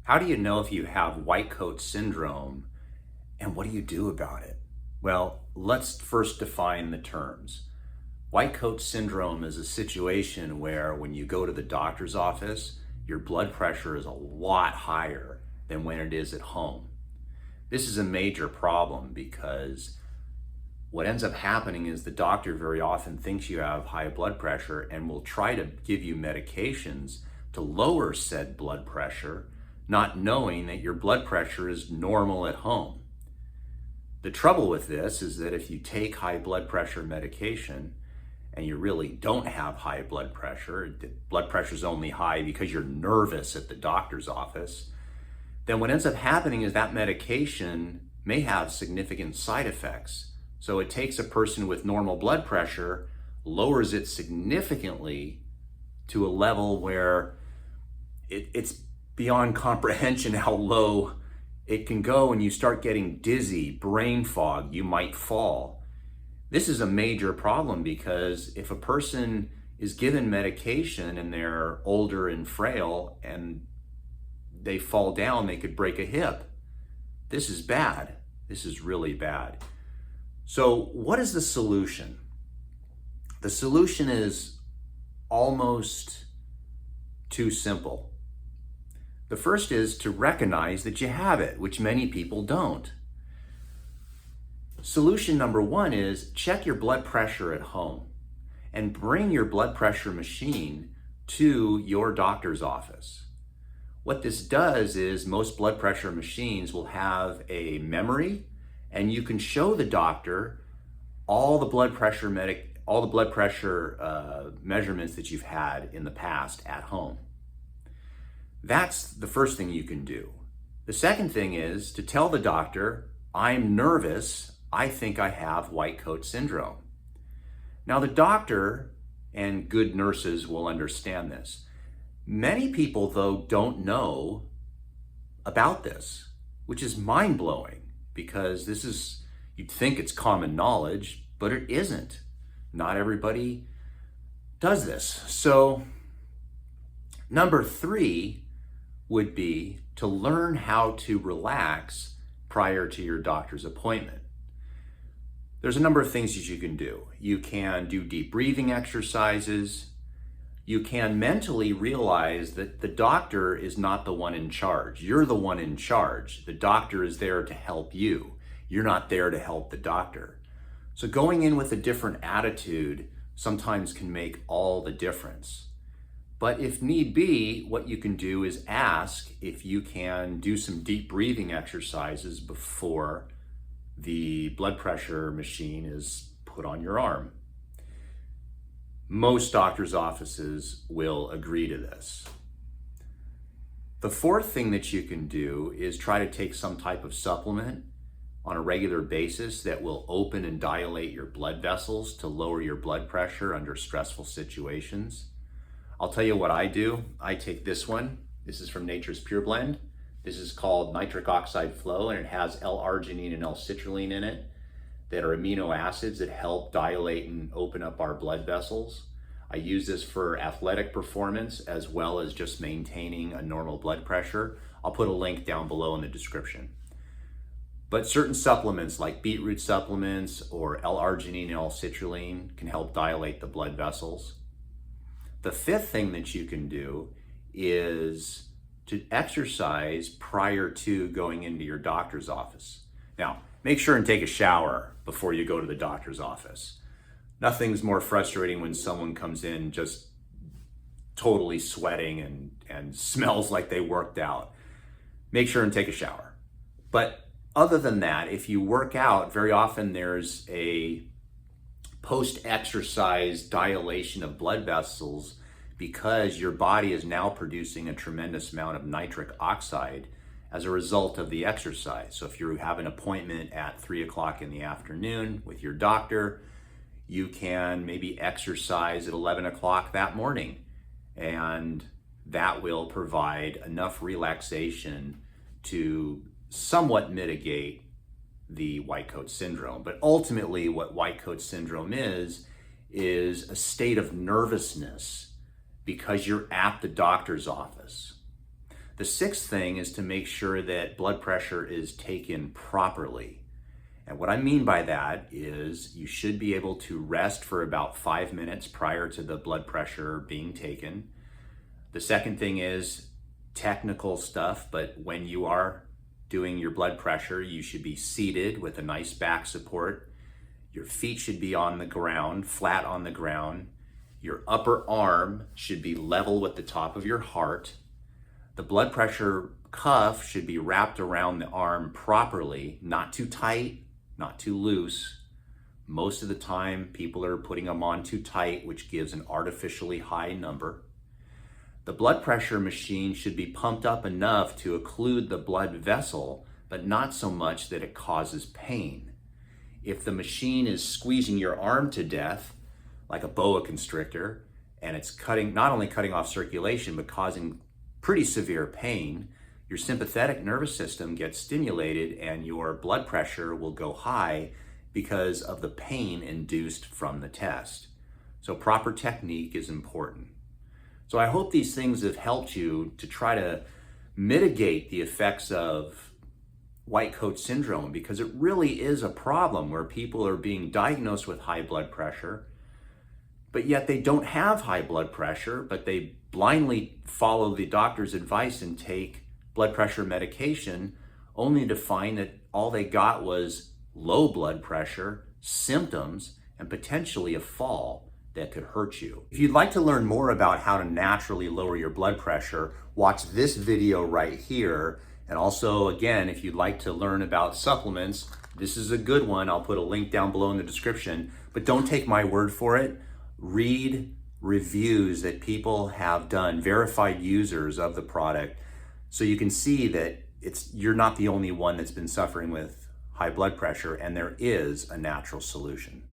How do you know if you have white coat syndrome, and what do you do about it? Well, let's first define the terms. White coat syndrome is a situation where when you go to the doctor's office, your blood pressure is a lot higher than when it is at home. This is a major problem because what ends up happening is the doctor very often thinks you have high blood pressure and will try to give you medications to lower said blood pressure, not knowing that your blood pressure is normal at home. The trouble with this is that if you take high blood pressure medication and you really don't have high blood pressure, the blood pressure is only high because you're nervous at the doctor's office, then what ends up happening is that medication may have significant side effects. So it takes a person with normal blood pressure, lowers it significantly to a level where it's beyond comprehension how low it can go, and you start getting dizzy, brain fog, you might fall. This is a major problem because if a person is given medication and they're older and frail and they fall down, they could break a hip. This is bad. This is really bad. So what is the solution? The solution is almost too simple. The first is to recognize that you have it, which many people don't. Solution number one is check your blood pressure at home and bring your blood pressure machine to your doctor's office. What this does is most blood pressure machines will have a memory, and you can show the doctor all the blood pressure measurements that you've had in the past at home. That's the first thing you can do. The second thing is to tell the doctor, I'm nervous, I think I have white coat syndrome. Now the doctor and good nurses will understand this. Many people though don't know about this, which is mind-blowing. Because you'd think it's common knowledge, but it isn't. Not everybody does this. So number 3 would be to learn how to relax prior to your doctor's appointment. There's a number of things that you can do. You can do deep breathing exercises. You can mentally realize that the doctor is not the one in charge. You're the one in charge. The doctor is there to help you. You're not there to help the doctor. So going in with a different attitude sometimes can make all the difference. But if need be, what you can do is ask if you can do some deep breathing exercises before the blood pressure machine is put on your arm. Most doctors' offices will agree to this. The fourth thing that you can do is try to take some type of supplement on a regular basis that will open and dilate your blood vessels to lower your blood pressure under stressful situations. I'll tell you what I do. I take this one. This is from Nature's Pure Blend. This is called nitric oxide flow, and it has L-arginine and L-citrulline in it that are amino acids that help dilate and open up our blood vessels. I use this for athletic performance as well as just maintaining a normal blood pressure. I'll put a link down below in the description. But certain supplements like beetroot supplements or L-arginine and L-citrulline can help dilate the blood vessels. The fifth thing that you can do is to exercise prior to going into your doctor's office. Now, make sure and take a shower before you go to the doctor's office. Nothing's more frustrating when someone comes in just totally sweating and smells like they worked out. Make sure and take a shower. But other than that, if you work out, very often there's a post-exercise dilation of blood vessels because your body is now producing a tremendous amount of nitric oxide as a result of the exercise. So if you have an appointment at 3 o'clock in the afternoon with your doctor, you can maybe exercise at 11 o'clock that morning, and that will provide enough relaxation to somewhat mitigate the white coat syndrome. But ultimately what white coat syndrome is a state of nervousness because you're at the doctor's office. The sixth thing is to make sure that blood pressure is taken properly. And what I mean by that is you should be able to rest for about 5 minutes prior to the blood pressure being taken. The second thing is technical stuff, but when you are doing your blood pressure, you should be seated with a nice back support. Your feet should be on the ground, flat on the ground. Your upper arm should be level with the top of your heart. The blood pressure cuff should be wrapped around the arm properly, not too tight, not too loose. Most of the time, people are putting them on too tight, which gives an artificially high number. The blood pressure machine should be pumped up enough to occlude the blood vessel, but not so much that it causes pain. If the machine is squeezing your arm to death, like a boa constrictor, and it's not only cutting off circulation, but causing pretty severe pain, your sympathetic nervous system gets stimulated and your blood pressure will go high because of the pain induced from the test. So proper technique is important. So I hope these things have helped you to try to mitigate the effects of white coat syndrome, because it really is a problem where people are being diagnosed with high blood pressure, but yet they don't have high blood pressure, but they blindly follow the doctor's advice and take blood pressure medication, only to find that all they got was low blood pressure, symptoms, and potentially a fall that could hurt you. If you'd like to learn more about how to naturally lower your blood pressure, watch this video right here. And also, again, if you'd like to learn about supplements, this is a good one. I'll put a link down below in the description, but don't take my word for it. Read reviews that people have done, verified users of the product, so you can see that you're not the only one that's been suffering with high blood pressure, and there is a natural solution.